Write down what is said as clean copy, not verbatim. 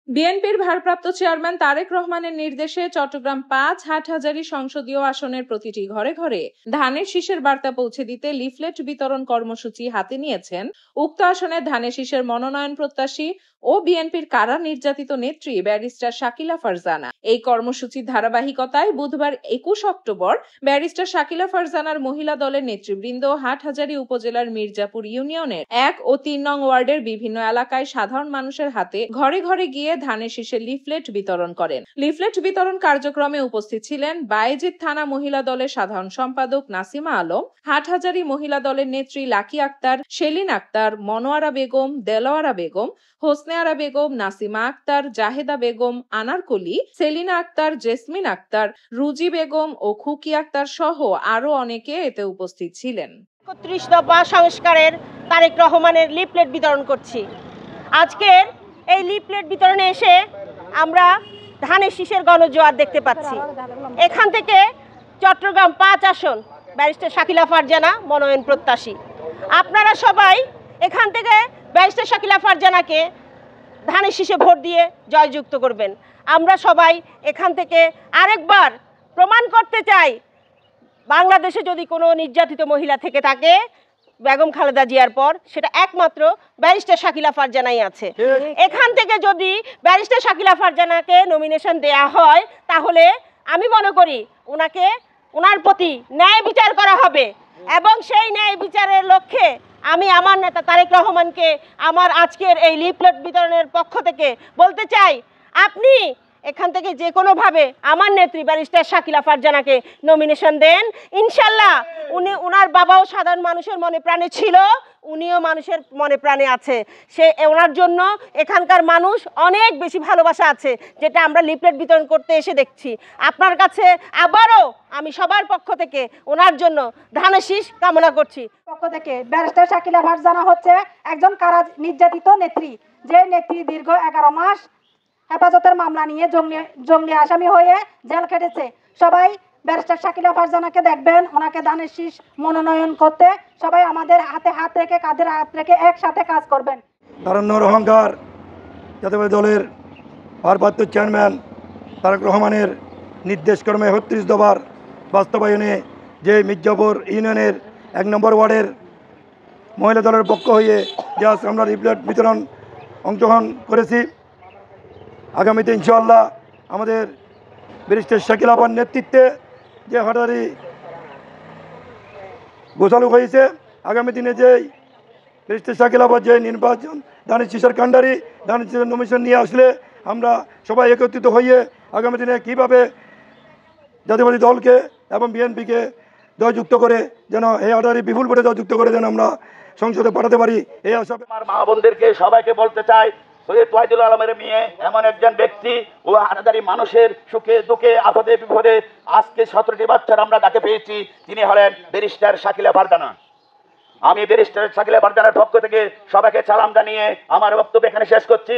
বিএনপির ভারপ্রাপ্ত চেয়ারম্যান তারেক রহমানের নির্দেশে চট্টগ্রাম ৫ হাটহাজারী সংসদীয় আসনের প্রতিটি ঘরে ঘরে ধানের শীষের বার্তা পৌঁছে দিতে লিফলেট বিতরণ কর্মসূচি হাতে নিয়েছেন উক্ত আসনের ধানের শীষের মনোনয়ন প্রত্যাশী ও বিএনপির কারা নির্যাতিত নেত্রী ব্যারিস্টার শাকিলা ফারজানা। এই কর্মসূচির ধারাবাহিকতায় বুধবার ২১ অক্টোবর ব্যারিস্টার শাকিলা ফারজানার মহিলা দলের নেতৃবৃন্দ হাটহাজারী উপজেলার মির্জাপুর ইউনিয়নের ১ ও ৩ নং ওয়ার্ডের বিভিন্ন এলাকায় সাধারণ মানুষের হাতে ঘরে ঘরে গিয়ে ধানের শীষের লিফলেট বিতরণ করেন। লিফলেট বিতরণ কার্যক্রমে উপস্থিত ছিলেন বায়েজিদ থানা মহিলা দলের সাধারণ সম্পাদক নাসিমা আলম, হাটহাজারী মহিলা দলের নেত্রী লাকি আক্তার, সেলিন আক্তার, মনোয়ারা বেগম, দেলোয়ারা বেগম, হোসনে আরা বেগম, নাসিমা আক্তার, জাহেদা বেগম, আনারকলি, সেলিনা আক্তার, জেসমিন আক্তার, রুজি বেগম ও খুকি আক্তার সহ আরো অনেকে এতে উপস্থিত ছিলেন। ৩১ দফা সংস্কারের তারেক রহমানের লিফলেট বিতরণ করছি। আজকের এই লিফলেট বিতরণে এসে আমরা ধানের শীষের গণজোয়ার দেখতে পাচ্ছি। এখান থেকে চট্টগ্রাম ৫ আসন ব্যারিস্টার শাকিলা ফারজানা মনোনয়ন প্রত্যাশী। আপনারা সবাই এখান থেকে ব্যারিস্টার শাকিলা ফারজানাকে ধানের শীষে ভোট দিয়ে জয়যুক্ত করবেন। আমরা সবাই এখান থেকে আরেকবার প্রমাণ করতে চাই, বাংলাদেশে যদি কোনো নির্যাতিত মহিলা থেকে থাকে বেগম খালেদা জিয়ার পর সেটা একমাত্র ব্যারিস্টার শাকিলা ফারজানাই আছে। এখান থেকে যদি ব্যারিস্টার শাকিলা ফারজানাকে নমিনেশন দেয়া হয় তাহলে আমি মনে করি ওনার প্রতি ন্যায় বিচার করা হবে এবং সেই ন্যায় বিচারের লক্ষ্যে আমি আমার নেতা তারেক রহমানকে আমার আজকের এই লিফলেট বিতরণের পক্ষ থেকে বলতে চাই, আপনি এখান থেকে যে কোনোভাবে আমার নেত্রী ব্যারিস্টার শাকিলা ফারজানাকে নমিনেশন দেন। ইনশাল্লাহ ওনার বাবাও সাধারণ মানুষের মনে প্রাণে ছিল, উনিও মানুষের মনে প্রাণে আছে। ওনার জন্য এখানকার মানুষ অনেক বেশি ভালোবাসা আছে, যেটা আমরা লিফলেট বিতরণ করতে এসে দেখছি। আপনার কাছে আবারও আমি সবার পক্ষ থেকে ওনার জন্য ধানের শীষ কামনা করছি। পক্ষ থেকে ব্যারিস্টার শাকিলা ফারজানা হচ্ছে একজন কারা নির্যাতিত নেত্রী, যে নেত্রী দীর্ঘ ১১ মাস হেফাজতের মামলা নিয়ে জঙ্গি আসামি হয়ে জেল খেটেছে। সবাই ব্যারিস্টার শাকিলা ফারজানাকে দেখবেন, ওনাকে ধানের শীষ মনোনয়ন করতে সবাই আমাদের হাতে হাত রেখে কাঁধের হাত রেখে একসাথে কাজ করবেন। তারুণ্যর অহংকার জাতীয়তাবাদী দলের ভারপ্রাপ্ত চেয়ারম্যান তারেক রহমানের নির্দেশক্রমে ৩৬ দফার বাস্তবায়নে যে মির্জাপুর ইউনিয়নের ১ নম্বর ওয়ার্ডের মহিলা দলের পক্ষ হয়ে যে আজ আমরা লিফলেট বিতরণ অংশগ্রহণ করেছি, আগামীতে ইনশাআল্লাহ আমাদের ব্যারিস্টার শাকিলা আপার নেতৃত্বে যে হাটহাজারী গোছালু হয়েছে, আগামী দিনে যে ব্যারিস্টার শাকিলা আপার যে নির্বাচন ধানের শীষের কাণ্ডারি ধানের শীষের নমিনেশন নিয়ে আসলে আমরা সবাই একত্রিত হয়ে আগামী দিনে কীভাবে জাতীয়বাদী দলকে এবং বিএনপিকে জয়যুক্ত করে যেন এই হাটহাজারী বিপুল ভোটে জয়যুক্ত করে যেন আমরা সংসদে পাঠাতে পারি এই আশা। আমার মা বোনদেরকে সবাইকে বলতে চাই, সৈয়দ ওয়াহিদুল আলমের মেয়ে এমন একজন ব্যক্তি, ও হাটহাজারী মানুষের সুখে দুঃখে আপদে বিপদে আজকে 17টি বাচ্চার আমরা ডাকে পেয়েছি। তিনি হলেন ব্যারিস্টার শাকিলা ফারজানা। আমি ব্যারিস্টার শাকিলা ফারজানার পক্ষ থেকে সবাইকে সালাম জানিয়ে আমার বক্তব্য এখানে শেষ করছি।